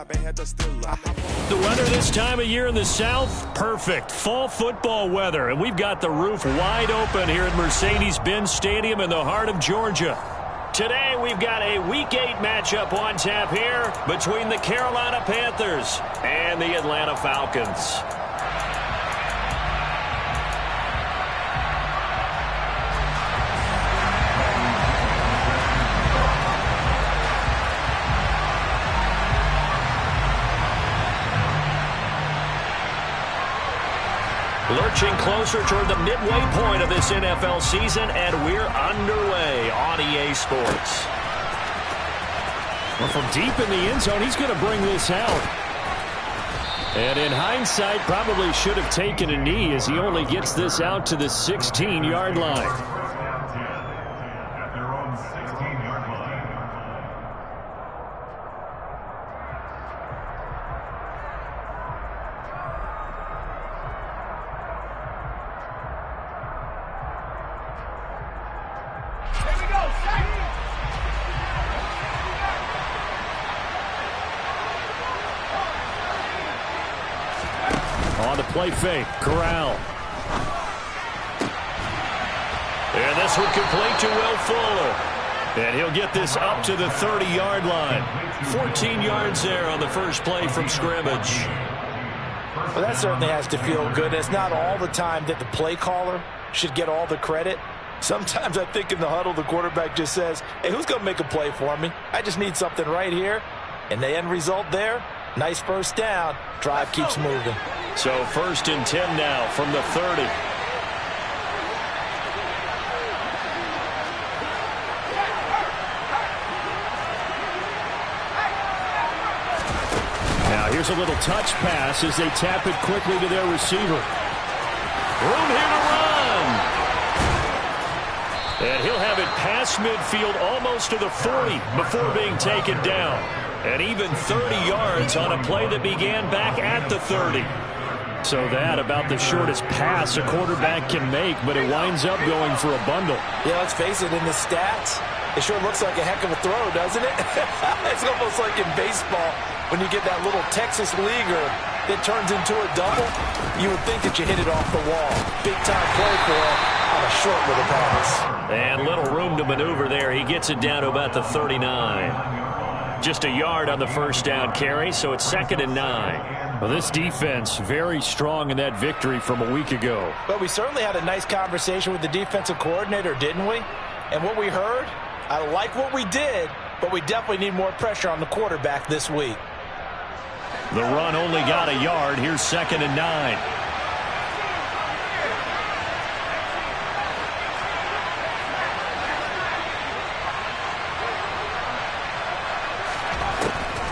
The weather this time of year in the South, perfect. Fall football weather, and we've got the roof wide open here at Mercedes-Benz Stadium in the heart of Georgia. Today, we've got a Week 8 matchup on tap here between the Carolina Panthers and the Atlanta Falcons. Lurching closer toward the midway point of this NFL season, and we're underway on EA Sports. Well, from deep in the end zone, he's going to bring this out. And in hindsight, probably should have taken a knee as he only gets this out to the 16-yard line. On the play fake, Corral. And this would complete to Will Fuller. And he'll get this up to the 30-yard line. 14 yards there on the first play from scrimmage. Well, that certainly has to feel good. It's not all the time that the play caller should get all the credit. Sometimes I think in the huddle, the quarterback just says, hey, who's going to make a play for me? I just need something right here. And the end result there, nice first down. Drive keeps moving. So 1st and 10 now from the 30. Now here's a little touch pass as they tap it quickly to their receiver. Room here to run. And he'll have it past midfield almost to the 40 before being taken down. And even 30 yards on a play that began back at the 30. So that about the shortest pass a quarterback can make, but it winds up going for a bundle. Yeah, let's face it, in the stats, it sure looks like a heck of a throw, doesn't it? It's almost like in baseball when you get that little Texas leaguer that turns into a double. You would think that you hit it off the wall. Big-time play for him on a short little pass. And little room to maneuver there. He gets it down to about the 39. Just a yard on the first down carry, so it's 2nd and 9. Well, this defense very strong in that victory from a week ago. But we certainly had a nice conversation with the defensive coordinator, didn't we? And what we heard, I like what we did, but we definitely need more pressure on the quarterback this week. The run only got a yard. Here's 2nd and 9.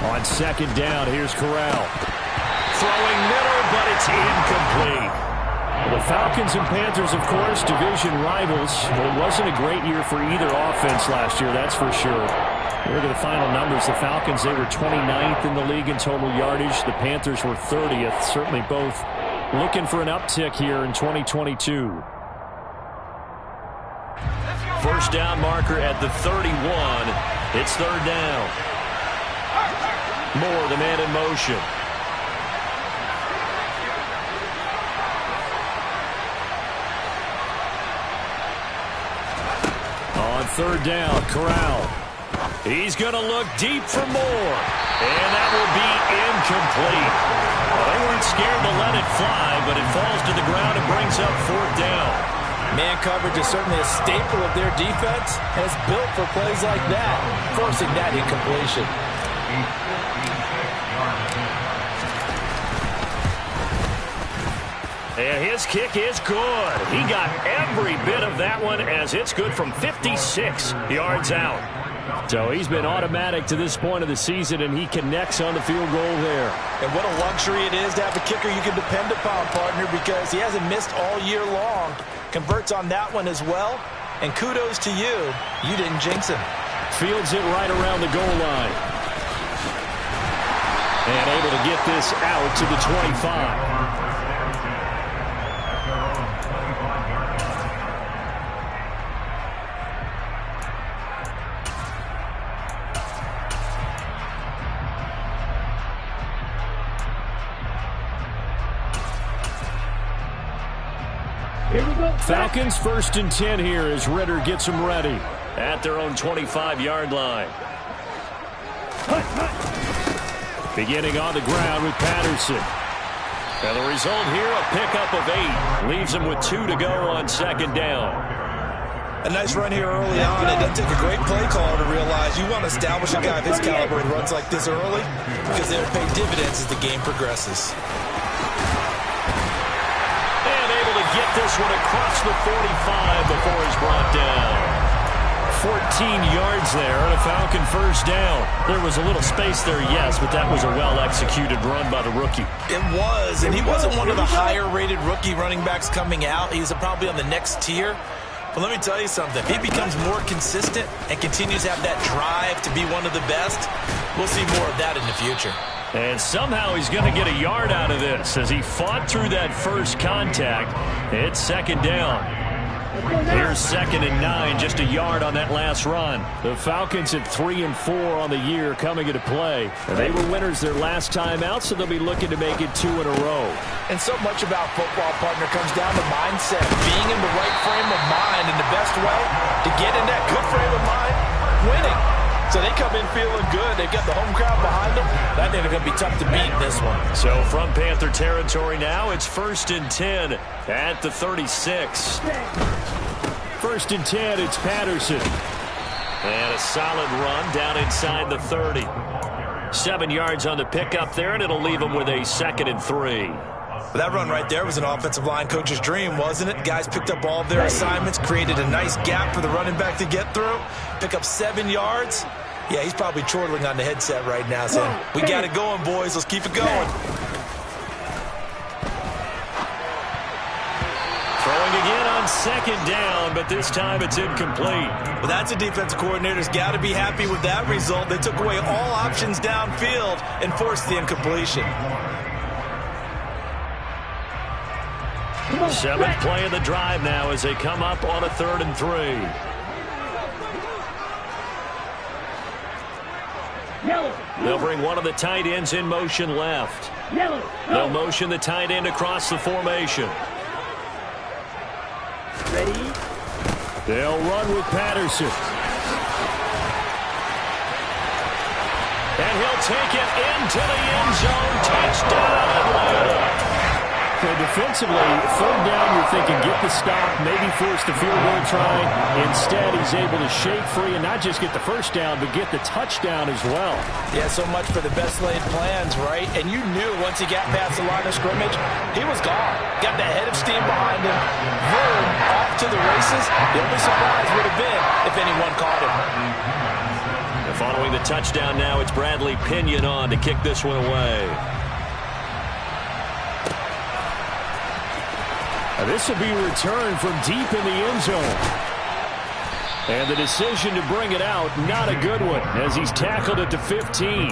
On 2nd down, here's Corral. Throwing middle, but it's incomplete. Well, the Falcons and Panthers, of course, division rivals. Well, it wasn't a great year for either offense last year, that's for sure. Look at the final numbers. The Falcons, they were 29th in the league in total yardage. The Panthers were 30th. Certainly both looking for an uptick here in 2022. First down marker at the 31. It's 3rd down. Moore, the man in motion. On 3rd down, Corral. He's going to look deep for more. And that will be incomplete. Well, they weren't scared to let it fly, but it falls to the ground and brings up 4th down. Man coverage is certainly a staple of their defense, and it's built for plays like that, forcing that incompletion. And his kick is good. He got every bit of that one as it's good from 56 yards out. So he's been automatic to this point of the season, and he connects on the field goal there. And what a luxury it is to have a kicker you can depend upon, partner, because he hasn't missed all year long. Converts on that one as well. And kudos to you. You didn't jinx him. Fields it right around the goal line. And able to get this out to the 25. Falcons 1st and 10 here as Ritter gets them ready. At their own 25-yard line. Beginning on the ground with Patterson. And the result here, a pickup of 8. Leaves them with 2 to go on 2nd down. A nice run here early on. It doesn't take a great play caller to realize you want to establish a guy of his caliber who runs like this early because they'll pay dividends as the game progresses. And able to get this one across the 45 before he's brought down. 14 yards there and a Falcon 1st down. There was a little space there, yes, but that was a well-executed run by the rookie. It was, and he wasn't one of the higher-rated rookie running backs coming out. He's probably on the next tier. But let me tell you something. If he becomes more consistent and continues to have that drive to be one of the best, we'll see more of that in the future. And somehow he's going to get a yard out of this as he fought through that first contact. It's 2nd down. Here's 2nd and 9, just a yard on that last run. The Falcons at 3 and 4 on the year coming into play. And they were winners their last time out, so they'll be looking to make it 2 in a row. And so much about football, partner, comes down to mindset. Being in the right frame of mind, and the best way to get in that good frame of mind, winning. So they come in feeling good. They've got the home crowd behind them. I think they're going to be tough to beat in this one. So from Panther territory now, it's 1st and 10 at the 36. 1st and 10, it's Patterson. And a solid run down inside the 30. 7 yards on the pickup there, and it'll leave them with a 2nd and 3. That run right there was an offensive line coach's dream, wasn't it? Guys picked up all of their assignments, created a nice gap for the running back to get through, pick up 7 yards. Yeah, he's probably chortling on the headset right now saying, we got it going, boys. Let's keep it going. Throwing again on 2nd down, but this time it's incomplete. Well, that's a defensive coordinator's got to be happy with that result. They took away all options downfield and forced the incompletion. 7th play of the drive now as they come up on a 3rd and 3. They'll bring one of the tight ends in motion left. They'll motion the tight end across the formation. Ready? They'll run with Patterson. And he'll take it into the end zone. Touchdown! So defensively, 3rd down, you're thinking get the stop, maybe force the field goal try. Instead, he's able to shake free and not just get the 1st down, but get the touchdown as well. Yeah, so much for the best laid plans, right? And you knew once he got past the line of scrimmage, he was gone. Got the head of steam behind him. Boom, off to the races. The only surprise would have been if anyone caught him. And following the touchdown now, it's Bradley Pinion on to kick this one away. This will be returned from deep in the end zone. And the decision to bring it out, not a good one, as he's tackled at the 15.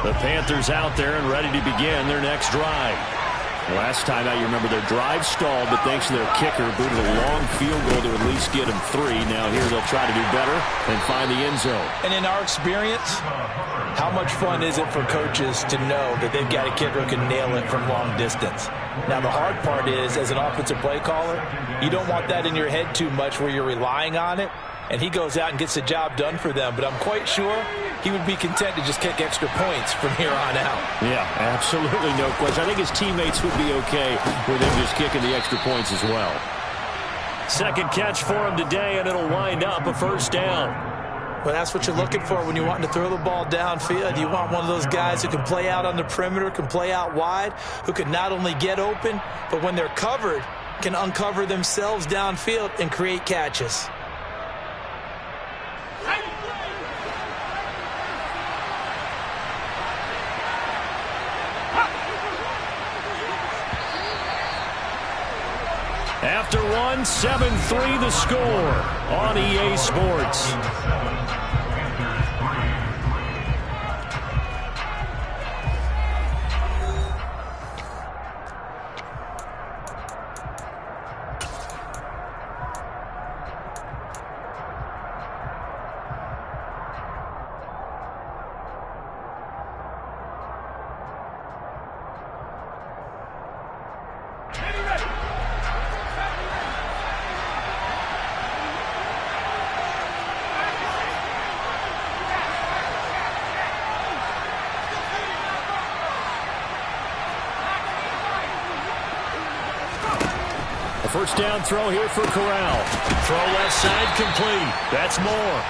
The Panthers out there and ready to begin their next drive. Last time out, you remember their drive stalled, but thanks to their kicker, booted a long field goal to at least get them 3. Now here they'll try to do better and find the end zone. And in our experience, how much fun is it for coaches to know that they've got a kicker who can nail it from long distance? Now the hard part is, as an offensive play caller, you don't want that in your head too much where you're relying on it. And he goes out and gets the job done for them. But I'm quite sure he would be content to just kick extra points from here on out. Yeah, absolutely no question. I think his teammates would be okay with him just kicking the extra points as well. 2nd catch for him today, and it'll wind up a 1st down. Well, that's what you're looking for when you're wanting to throw the ball downfield. You want one of those guys who can play out on the perimeter, can play out wide, who can not only get open, but when they're covered, can uncover themselves downfield and create catches. After one, 7-3 the score on EA Sports. A first down throw here for Corral. Throw left side complete. That's more.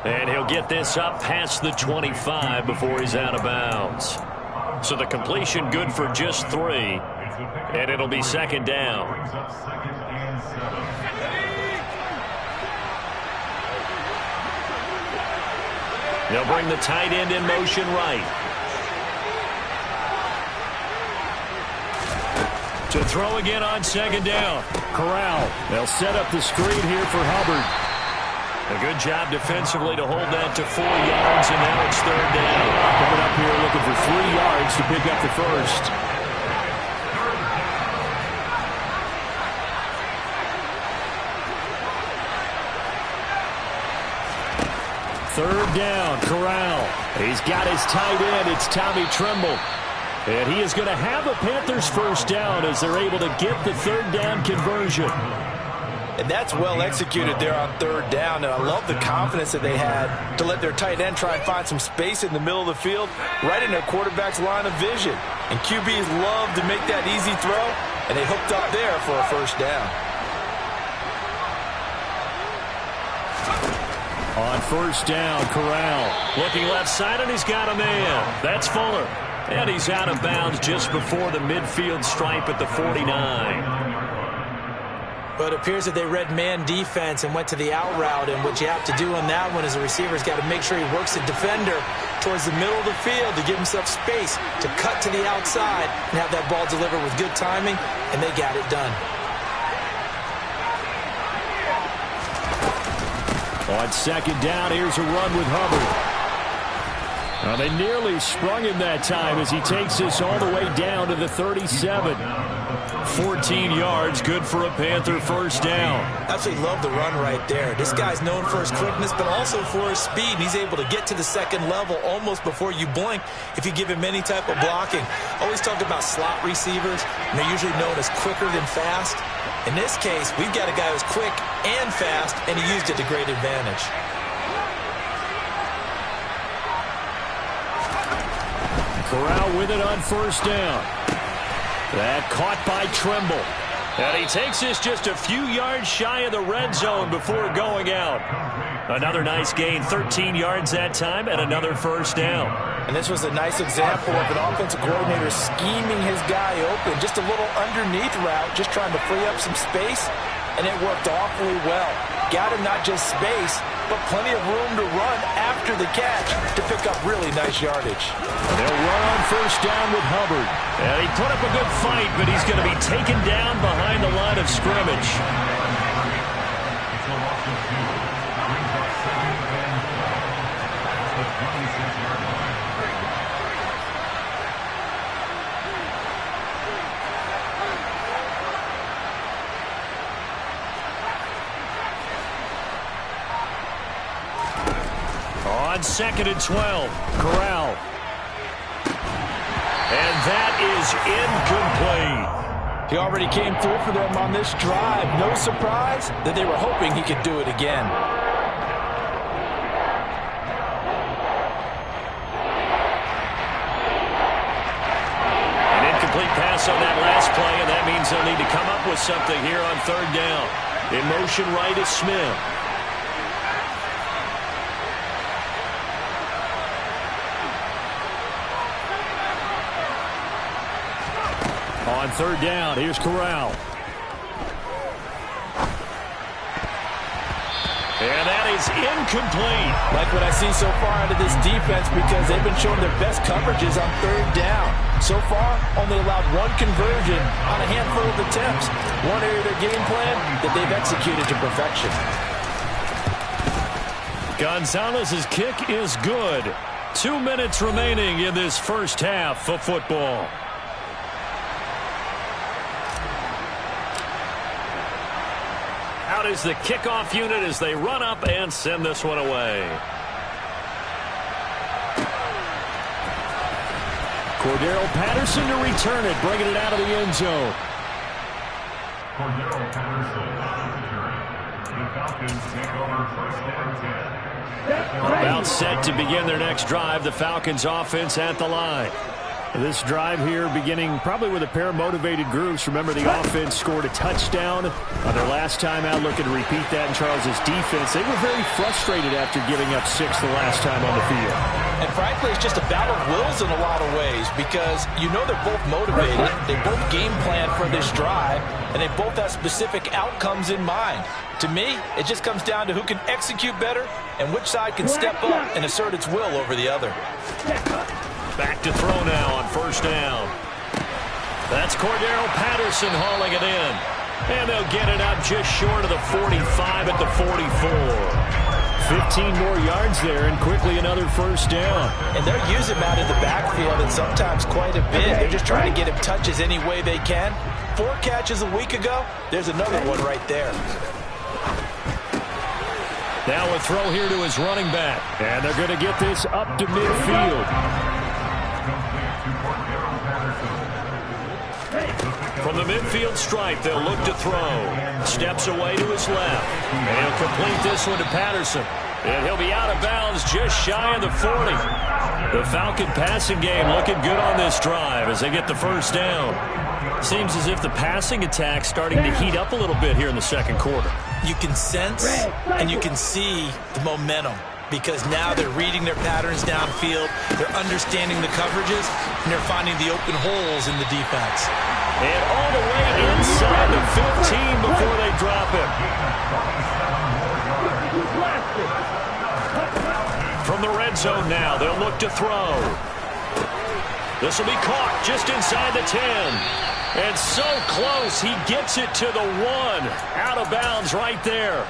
And he'll get this up past the 25 before he's out of bounds. So the completion good for just 3. And it'll be second down. They'll bring the tight end in motion right. To throw again on second down. Corral. They'll set up the screen here for Hubbard. A good job defensively to hold that to 4 yards, and now it's third down. Coming up here looking for 3 yards to pick up the first. Third down, Corral. He's got his tight end. It's Tommy Tremble. And he is going to have a Panthers first down as they're able to get the third down conversion. And that's well executed there on third down. And I love the confidence that they had to let their tight end try and find some space in the middle of the field, right in their quarterback's line of vision. And QBs love to make that easy throw, and they hooked up there for a first down. On first down, Corral. Looking left side, and he's got a man. That's Fuller. And he's out of bounds just before the midfield stripe at the 49. But it appears that they read man defense and went to the out route. And what you have to do on that one is the receiver's got to make sure he works the defender towards the middle of the field to give himself space to cut to the outside and have that ball delivered with good timing, and they got it done. On second down, here's a run with Hubbard. Well, they nearly sprung him that time as he takes this all the way down to the 37. 14 yards, good for a Panther first down. Absolutely love the run right there. This guy's known for his quickness, but also for his speed. He's able to get to the second level almost before you blink if you give him any type of blocking. Always talk about slot receivers, and they're usually known as quicker than fast. In this case, we've got a guy who's quick and fast, and he used it to great advantage. Corral with it on first down. That caught by Tremble. And he takes this just a few yards shy of the red zone before going out. Another nice gain, 13 yards that time, and another first down. And this was a nice example of an offensive coordinator scheming his guy open. Just a little underneath route, just trying to free up some space, and it worked awfully well. Got him not just space, but plenty of room to run after the catch to pick up really nice yardage. They'll run on first down with Hubbard. And he put up a good fight, but he's going to be taken down behind the line of scrimmage. On second and 12, Corral. And that is incomplete. He already came through for them on this drive. No surprise that they were hoping he could do it again. An incomplete pass on that last play, and that means they'll need to come up with something here on third down. In motion right is Smith. On third down, here's Corral. And that is incomplete. Like what I see so far out of this defense, because they've been showing their best coverages on third down. So far, only allowed one conversion on a handful of attempts. One area of their game plan that they've executed to perfection. Gonzalez's kick is good. 2 minutes remaining in this first half of football. Out is the kickoff unit as they run up and send this one away. Cordero Patterson to return it, bringing it out of the end zone. Cordero Patterson, the Falcons take over first and 10. About set to begin their next drive. The Falcons offense at the line. This drive here beginning probably with a pair of motivated groups. Remember, the offense scored a touchdown on their last time out, looking to repeat that in Charles's defense. They were very frustrated after giving up 6 the last time on the field. And frankly, it's just a battle of wills in a lot of ways because you know they're both motivated. They both game plan for this drive, and they both have specific outcomes in mind. To me, it just comes down to who can execute better and which side can step up and assert its will over the other. Back to throw now on first down. That's Cordero Patterson hauling it in. And they'll get it up just short of the 45 at the 44. 15 more yards there and quickly another first down. And they're using him out of the backfield and sometimes quite a bit. They're just trying to get him touches any way they can. 4 catches a week ago. There's another one right there. Now a throw here to his running back. And they're going to get this up to midfield. From the midfield stripe, they'll look to throw. Steps away to his left. And he'll complete this one to Patterson. And he'll be out of bounds just shy of the 40. The Falcon passing game looking good on this drive as they get the first down. Seems as if the passing attack's starting to heat up a little bit here in the second quarter. You can sense and you can see the momentum because now they're reading their patterns downfield, they're understanding the coverages, and they're finding the open holes in the defense. And all the way inside the 15 before they drop him. From the red zone now, they'll look to throw. This will be caught just inside the 10. And so close, he gets it to the 1. Out of bounds right there.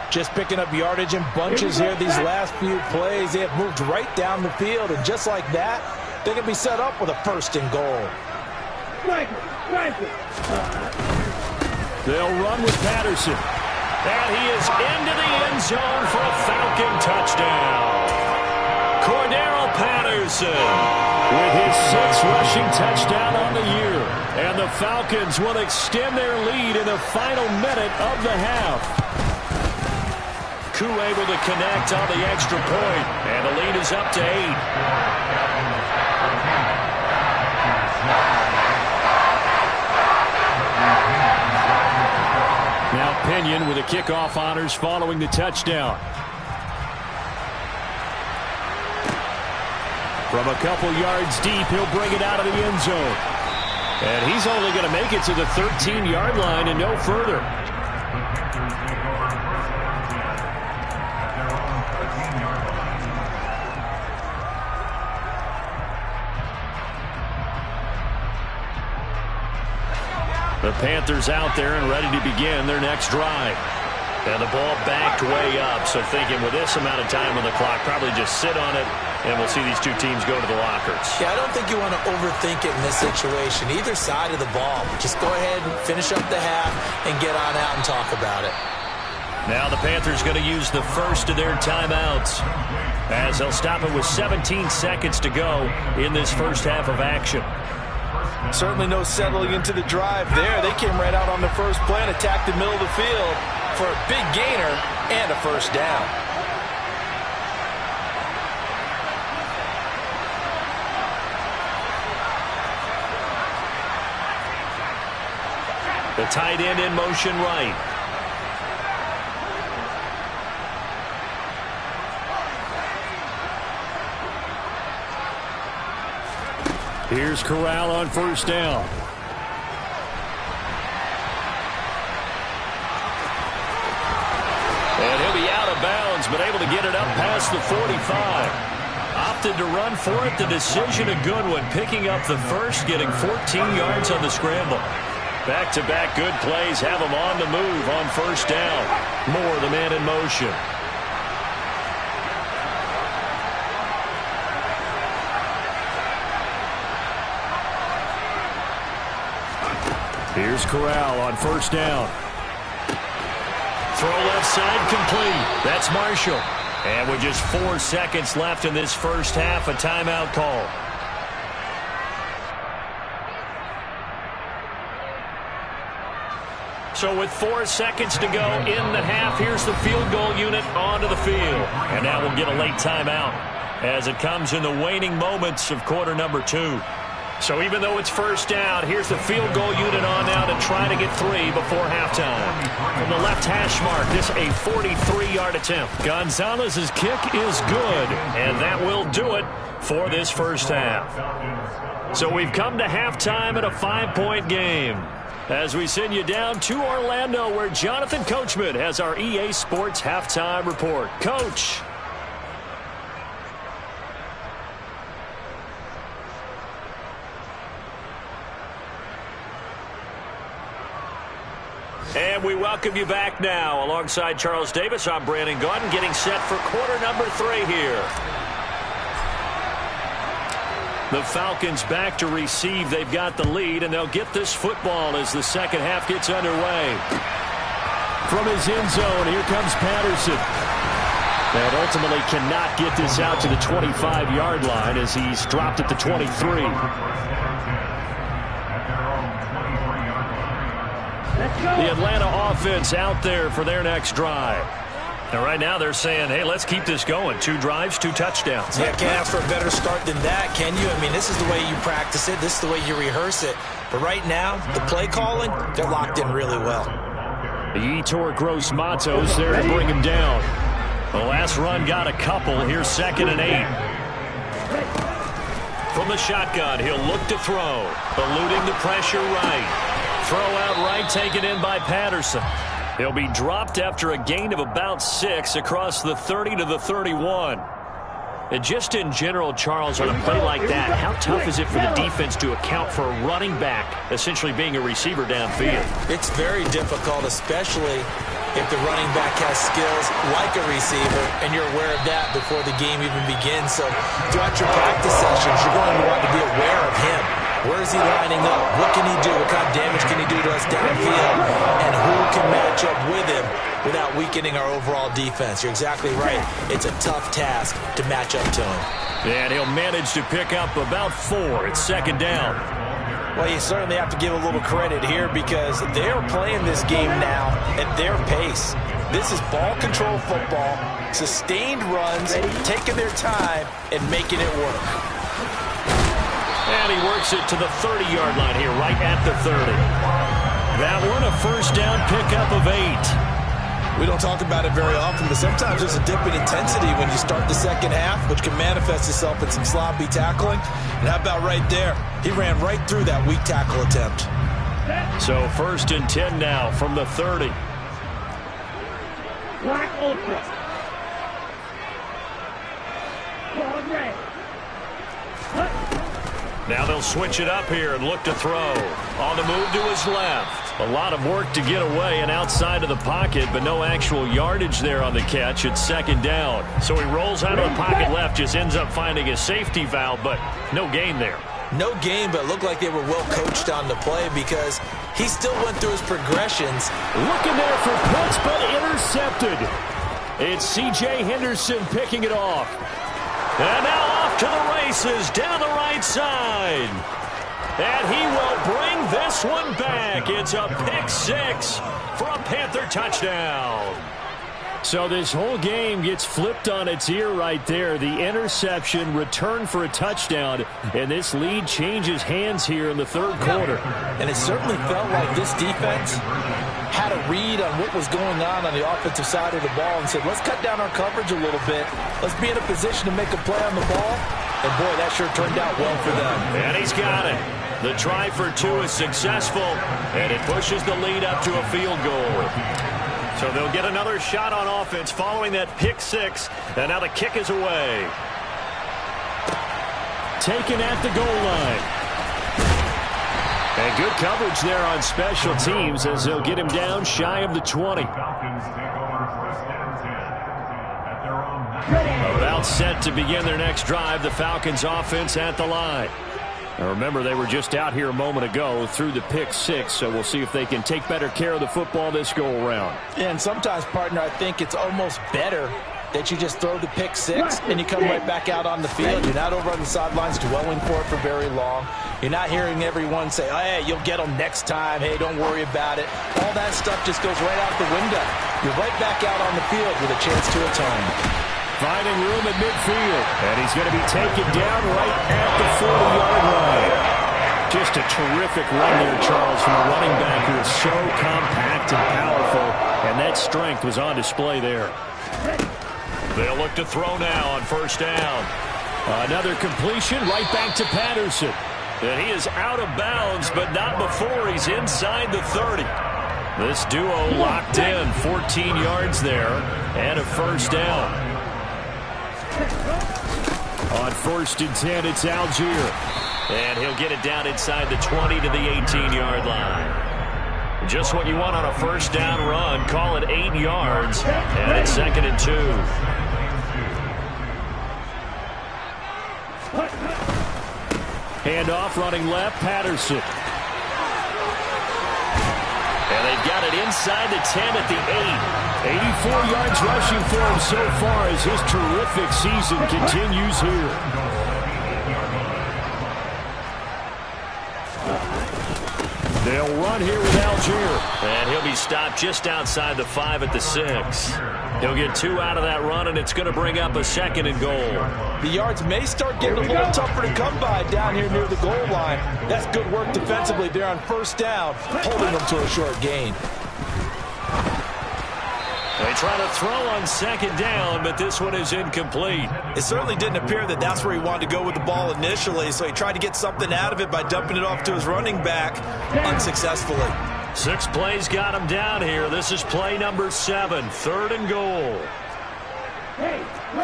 Just picking up yardage in bunches here these last few plays. They have moved right down the field, and just like that, they can be set up with a 1st and goal. They'll run with Patterson. And he is into the end zone for a Falcon touchdown. Cordero Patterson with his 6th rushing touchdown on the year. And the Falcons will extend their lead in the final minute of the half. Koo able to connect on the extra point. And the lead is up to 8. Now Pinion with the kickoff honors following the touchdown. From a couple yards deep, he'll bring it out of the end zone. And he's only going to make it to the 13-yard line and no further. The Panthers out there and ready to begin their next drive. And the ball backed way up, so thinking with this amount of time on the clock, probably just sit on it, and we'll see these two teams go to the lockers. Yeah, I don't think you want to overthink it in this situation, either side of the ball. Just go ahead and finish up the half and get on out and talk about it. Now the Panthers going to use the first of their timeouts as they'll stop it with 17 seconds to go in this first half of action. Certainly no settling into the drive there. They came right out on the first play and attacked the middle of the field for a big gainer and a first down. The tight end in motion right. Here's Corral on first down. And he'll be out of bounds, but able to get it up past the 45. Opted to run for it. The decision a good one. Picking up the first, getting 14 yards on the scramble. Back-to-back good plays have him on the move on first down. Moore, the man in motion. Here's Corral on first down. Throw left side complete. That's Marshall. And with just 4 seconds left in this first half, a timeout call. So with 4 seconds to go in the half, here's the field goal unit onto the field. And now we'll get a late timeout. as it comes in the waning moments of quarter number 2. So even though it's first down, here's the field goal unit on now to try to get 3 before halftime. From the left hash mark, this a 43-yard attempt. Gonzalez's kick is good, and that will do it for this first half. So we've come to halftime at a 5-point game, as we send you down to Orlando, where Jonathan Coachman has our EA Sports halftime report. Coach. And we welcome you back now. Alongside Charles Davis, I'm Brandon Gaudin, getting set for quarter number 3 here. The Falcons back to receive. They've got the lead, and they'll get this football as the second half gets underway. From his end zone, here comes Patterson. And ultimately cannot get this out to the 25-yard line as he's dropped at the 23. The Atlanta offense out there for their next drive. And right now they're saying, hey, let's keep this going. 2 drives, 2 touchdowns. Yeah, can't ask for a better start than that, can you? I mean, this is the way you practice it. This is the way you rehearse it. But right now, the play calling, they're locked in really well. The Yetur Gross Matos there to bring him down. The last run got a couple. Here's 2nd and 8. From the shotgun, he'll look to throw. Eluding the pressure right. Throw out right, taken in by Patterson. He'll be dropped after a gain of about 6 across the 30 to the 31. And just in general, Charles, on a play like that, how tough is it for the defense to account for a running back essentially being a receiver downfield? It's very difficult, especially if the running back has skills like a receiver, and you're aware of that before the game even begins. So throughout your practice sessions, you're going to want to be aware of him. Where is he lining up? What can he do? What kind of damage can he do to us downfield? And who can match up with him without weakening our overall defense? You're exactly right. It's a tough task to match up to him. And he'll manage to pick up about 4. It's 2nd down. Well, you certainly have to give a little credit here because they're playing this game now at their pace. This is ball control football, sustained runs, taking their time, and making it work. And he works it to the 30-yard line here, right at the 30. That one, a first down pickup of 8. We don't talk about it very often, but sometimes there's a dip in intensity when you start the second half, which can manifest itself in some sloppy tackling. And how about right there? He ran right through that weak tackle attempt. So 1st and 10 now from the 30. Black Ultra. Ball red. Now they'll switch it up here and look to throw. On the move to his left. A lot of work to get away and outside of the pocket, but no actual yardage there on the catch. It's 2nd down. So he rolls out of the pocket left, just ends up finding a safety valve, but no gain there. No gain, but it looked like they were well coached on the play because he still went through his progressions. Looking there for Pitts, but intercepted. It's C.J. Henderson picking it off. And now off to the races down the right side. And he will bring this one back. It's a pick 6 for a Panther touchdown. So this whole game gets flipped on its ear right there. The interception, return for a touchdown, and this lead changes hands here in the 3rd quarter. And it certainly felt like this defense had a read on what was going on the offensive side of the ball and said, let's cut down our coverage a little bit. Let's be in a position to make a play on the ball. And, boy, that sure turned out well for them. And he's got it. The try for 2 is successful, and it pushes the lead up to a field goal. So they'll get another shot on offense following that pick 6, and now the kick is away. Taken at the goal line. And good coverage there on special teams as they'll get him down shy of the 20. About set to begin their next drive, the Falcons offense at the line. Now remember, they were just out here a moment ago through the pick 6, so we'll see if they can take better care of the football this go-around. And sometimes, partner, I think it's almost better that you just throw the pick 6 and you come right back out on the field. You're not over on the sidelines dwelling for it for very long. You're not hearing everyone say, oh, hey, you'll get them next time. Hey, don't worry about it. All that stuff just goes right out the window. You're right back out on the field with a chance to atone. Finding room at midfield. And he's going to be taken down right at the 40-yard line. Just a terrific run there, Charles, from a running back who is so compact and powerful. And that strength was on display there. They'll look to throw now on first down. Another completion right back to Patterson. And he is out of bounds, but not before he's inside the 30. This duo locked in, 14 yards there, and a first down. On 1st and 10, it's Algier. And he'll get it down inside the 20 to the 18-yard line. Just what you want on a first down run. Call it 8 yards, and it's 2nd and 2. Handoff running left, Patterson. And they've got it inside the 10 at the 8. 84 yards rushing for him so far as his terrific season continues here. They'll run here with Algier. And he'll be stopped just outside the 5 at the 6. He'll get 2 out of that run, and it's going to bring up a 2nd and goal. The yards may start getting a little tougher to come by down here near the goal line. That's good work defensively there on first down, holding them to a short gain. They try to throw on 2nd down, but this one is incomplete. It certainly didn't appear that that's where he wanted to go with the ball initially, so he tried to get something out of it by dumping it off to his running back unsuccessfully. 6 plays got him down here. This is play number 7, 3rd and goal.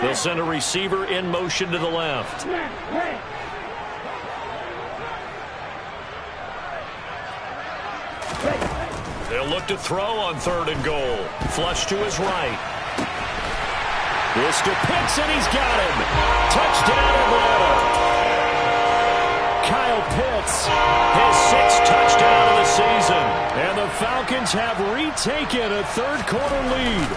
They'll send a receiver in motion to the left. They'll look to throw on 3rd and goal. Flush to his right. This to Pitts, and he's got him. Touchdown Atlanta. Kyle Pitts, his 6th touchdown of the season. And the Falcons have retaken a 3rd quarter lead.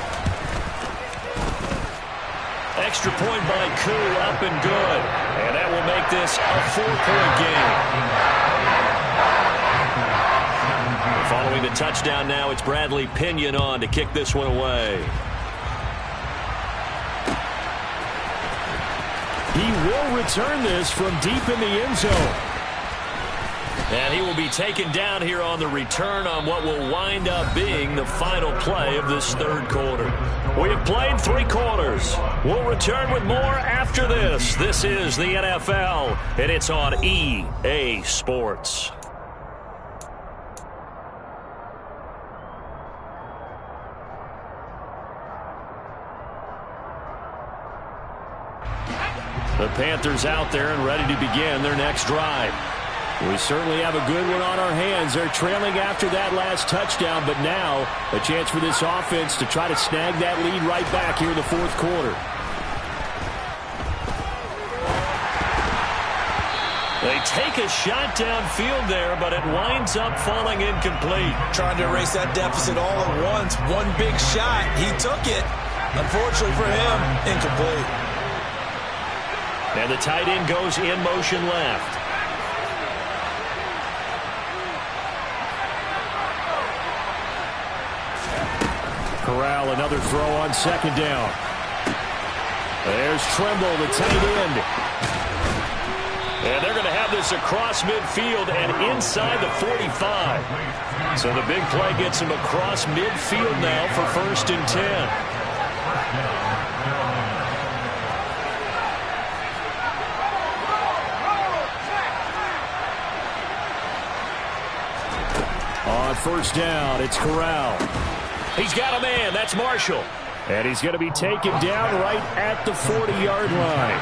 Extra point by Koo, up and good. And that will make this a 4-point game. Following the touchdown now, it's Bradley Pinion on to kick this one away. He will return this from deep in the end zone. And he will be taken down here on the return on what will wind up being the final play of this 3rd quarter. We have played 3 quarters. We'll return with more after this. This is the NFL, and it's on EA Sports. The Panthers out there and ready to begin their next drive. We certainly have a good one on our hands. They're trailing after that last touchdown, but now a chance for this offense to try to snag that lead right back here in the 4th quarter. They take a shot downfield there, but it winds up falling incomplete. Trying to erase that deficit all at once. One big shot. He took it. Unfortunately for him, incomplete. And the tight end goes in motion left. Corral, another throw on 2nd down. There's Tremble, the tight end. And they're going to have this across midfield and inside the 45. So the big play gets him across midfield now for 1st and 10. On 1st down, it's Corral. He's got a man. That's Marshall. And he's going to be taken down right at the 40-yard line.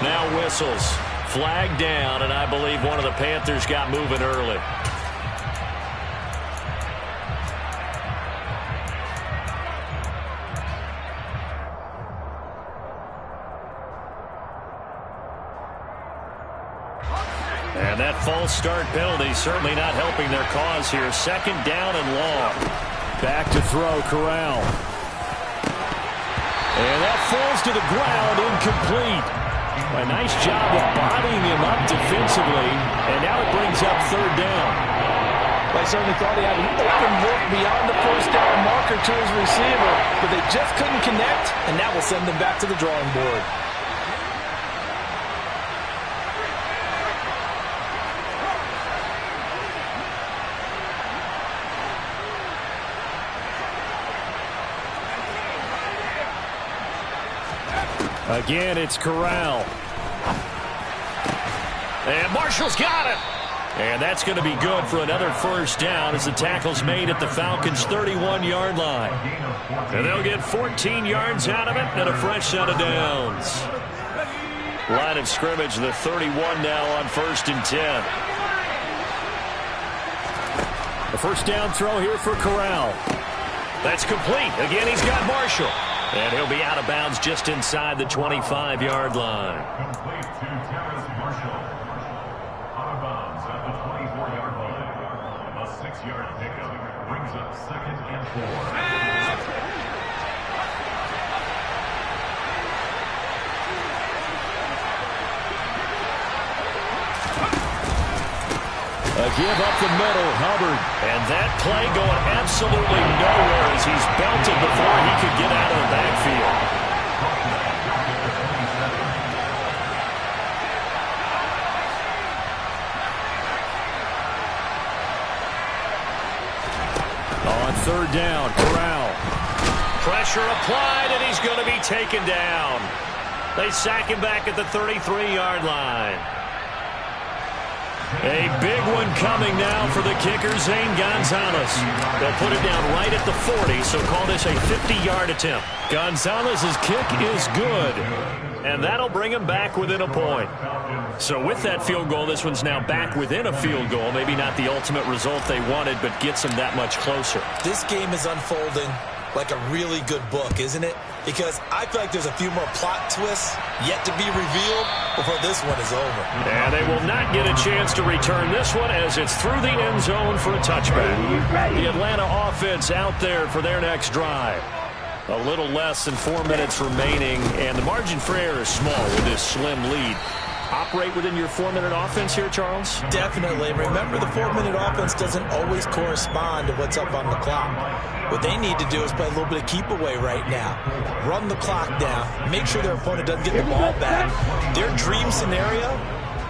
Now whistles. Flag down, and I believe one of the Panthers got moving early. And that false start penalty certainly not helping their cause here. 2nd down and long. Back to throw, Corral. And that falls to the ground, incomplete. A nice job of bodying him up defensively, and now it brings up 3rd down. I certainly thought he had an open look beyond the first down marker to his receiver, but they just couldn't connect, and that will send them back to the drawing board. Again, it's Corral. And Marshall's got it. And that's going to be good for another first down as the tackle's made at the Falcons' 31-yard line. And they'll get 14 yards out of it and a fresh set of downs. Line of scrimmage, the 31 now on 1st and 10. The first down throw here for Corral. That's complete. Again, he's got Marshall. And he'll be out of bounds just inside the 25-yard line. Complete to Terrace Marshall. Out of bounds at the 24-yard line. A 6-yard pickup brings up 2nd and 4. A give up the middle, Hubbard. And that play going absolutely nowhere as he's belted before he could get out of the backfield. On 3rd down, Corral. Pressure applied, and he's going to be taken down. They sack him back at the 33-yard line. A big one coming now for the kicker, Zane Gonzalez. They'll put it down right at the 40, so call this a 50-yard attempt. Gonzalez's kick is good, and that'll bring him back within a point. So with that field goal, this one's now back within a field goal. Maybe not the ultimate result they wanted, but gets them that much closer. This game is unfolding like a really good book, isn't it? Because I feel like there's a few more plot twists yet to be revealed before this one is over. And they will not get a chance to return this one as it's through the end zone for a touchback. The Atlanta offense out there for their next drive. A little less than 4 minutes remaining, and the margin for error is small with this slim lead. Operate within your 4-minute offense here, Charles? Definitely. Remember, the 4-minute offense doesn't always correspond to what's up on the clock. What they need to do is play a little bit of keep away right now. Run the clock down. Make sure their opponent doesn't get the ball back. Their dream scenario,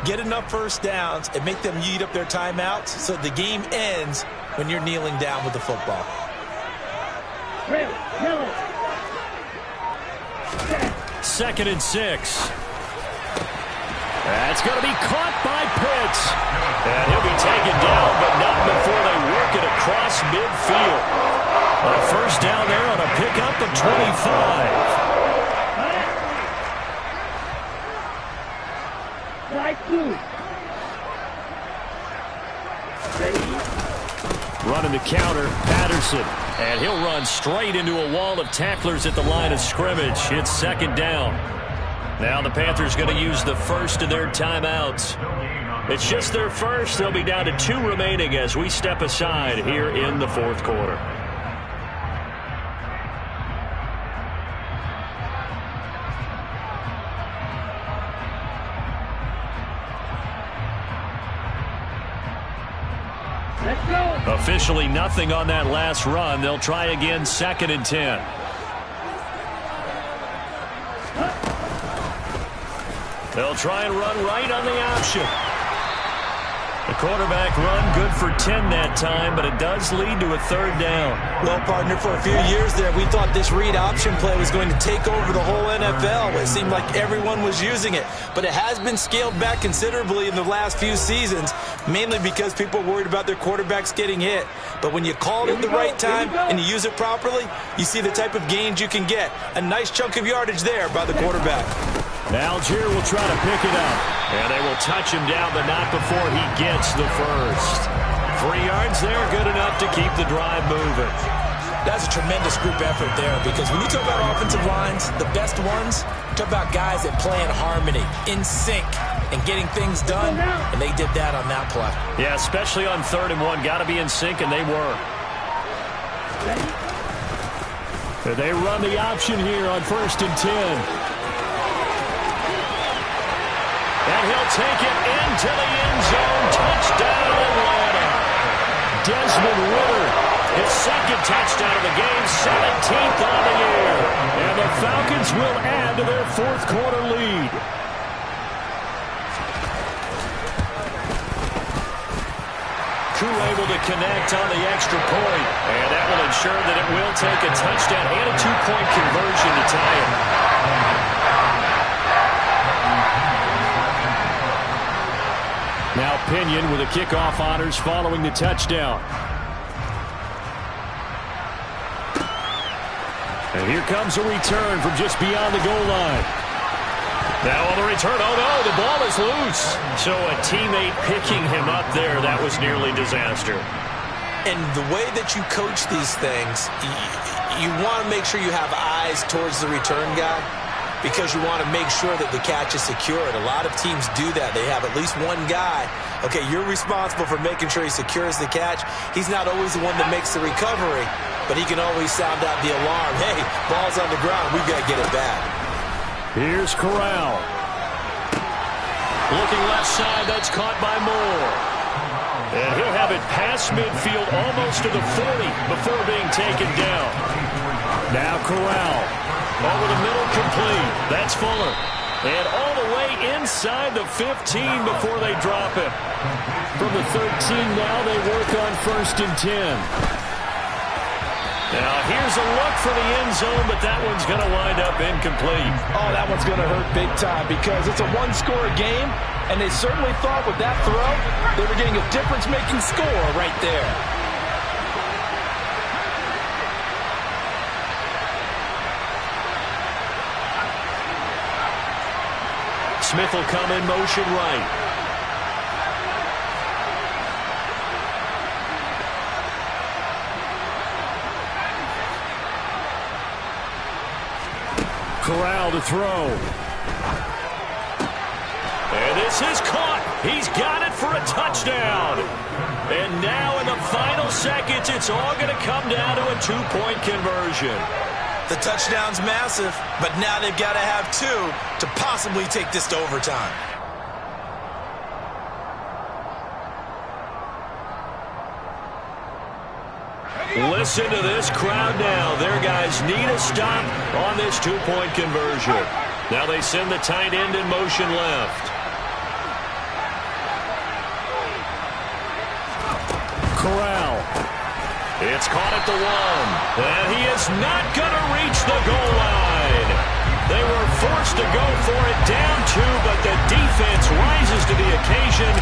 get enough first downs and make them eat up their timeouts so the game ends when you're kneeling down with the football. 2nd and 6. That's going to be caught by Pitts. And he'll be taken down, but not before they work it across midfield. A first down there on a pickup of 25. Running the counter, Patterson. And he'll run straight into a wall of tacklers at the line of scrimmage. It's 2nd down. Now the Panthers going to use the first of their timeouts. It's just their first. They'll be down to 2 remaining as we step aside here in the 4th quarter. Let's go. Officially nothing on that last run. They'll try again, 2nd and 10. They'll try and run right on the option. The quarterback run good for 10 that time, but it does lead to a 3rd down. Well, partner, for a few years there, we thought this read option play was going to take over the whole NFL. It seemed like everyone was using it, but it has been scaled back considerably in the last few seasons, mainly because people are worried about their quarterbacks getting hit. But when you call it at the right time and you use it properly, you see the type of gains you can get. A nice chunk of yardage there by the quarterback. Algier will try to pick it up. And they will touch him down, but not before he gets the first. 3 yards there, good enough to keep the drive moving. That's a tremendous group effort there, because when you talk about offensive lines, the best ones, talk about guys that play in harmony, in sync, and getting things done, and they did that on that play. Yeah, especially on 3rd and 1. Got to be in sync, and they were. They run the option here on 1st and 10. And he'll take it into the end zone. Touchdown, Atlanta. Desmond Ritter. His second touchdown of the game, 17th on the year. And the Falcons will add to their fourth quarter lead. Koo able to connect on the extra point. And that will ensure that it will take a touchdown and a two-point conversion to tie it. Now Pinion with the kickoff honors following the touchdown. And here comes a return from just beyond the goal line. Now on the return, oh no, the ball is loose. So a teammate picking him up there, that was nearly disaster. And the way that you coach these things, you want to make sure you have eyes towards the return guy, because you want to make sure that the catch is secured. A lot of teams do that. They have at least one guy. Okay, you're responsible for making sure he secures the catch. He's not always the one that makes the recovery, but he can always sound out the alarm. Hey, ball's on the ground. We've got to get it back. Here's Corral. Looking left side. That's caught by Moore. And he'll have it past midfield almost to the 40 before being taken down. Now Corral. Over the middle, complete. That's Fuller. And all the way inside the 15 before they drop him. From the 13 now, they work on 1st and 10. Now here's a look for the end zone, but that one's going to wind up incomplete. Oh, that one's going to hurt big time because it's a one-score game, and they certainly thought with that throw they were getting a difference-making score right there. Smith will come in motion right. Corral to throw. And this is caught. He's got it for a touchdown. And now in the final seconds, it's all going to come down to a two-point conversion. The touchdown's massive, but now they've got to have two to possibly take this to overtime. Listen to this crowd now. Their guys need a stop on this two-point conversion. Now they send the tight end in motion left. Corral. It's caught at the 1. And he is not going to reach the goal line. They were forced to go for it down 2, but the defense rises to the occasion,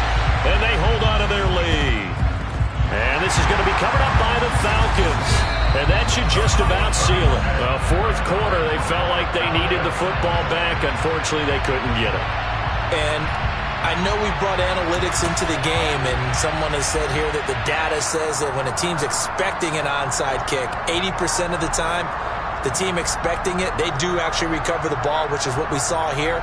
and they hold on to their lead. And this is going to be covered up by the Falcons. And that should just about seal it. Fourth quarter, they felt like they needed the football back. Unfortunately, they couldn't get it. And I know we brought analytics into the game, and someone has said here that the data says that when a team's expecting an onside kick, 80% of the time, the team expecting it, they do actually recover the ball, which is what we saw here.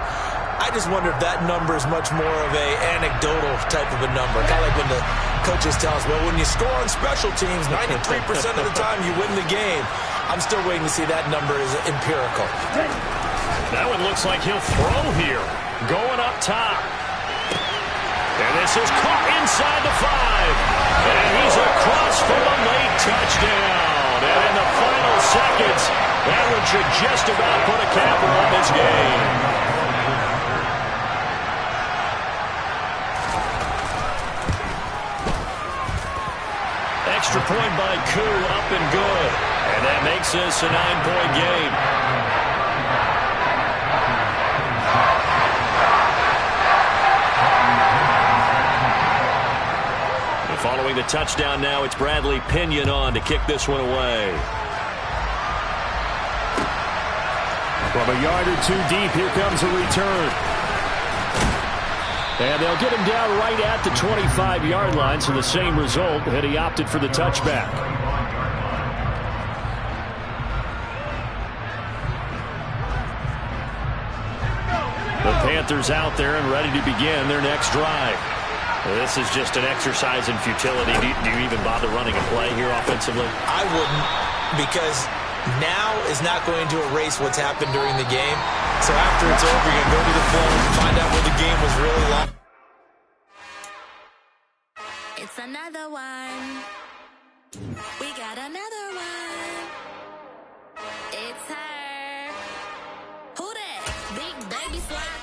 I just wonder if that number is much more of a anecdotal type of a number. Kind of like when the coaches tell us, well, when you score on special teams, 93% of the time you win the game. I'm still waiting to see that number is empirical. That one looks like he'll throw here. Going up top. And this is caught inside the 5. And he's across for a late touchdown. And in the final seconds, that one should just about put a capper on this game. Extra point by Koo, up and good. And that makes this a 9-point game. And following the touchdown now, it's Bradley Pinion on to kick this one away. From a yard or 2 deep, here comes a return. And they'll get him down right at the 25-yard line, so the same result, and he opted for the touchback. The Panthers out there and ready to begin their next drive. This is just an exercise in futility. Do you even bother running a play here offensively? I wouldn't, because now is not going to erase what's happened during the game. So after it's over, you're going to go to the film, find out where the game was really long. It's another one. We got another one. It's her. Who that? Big baby slide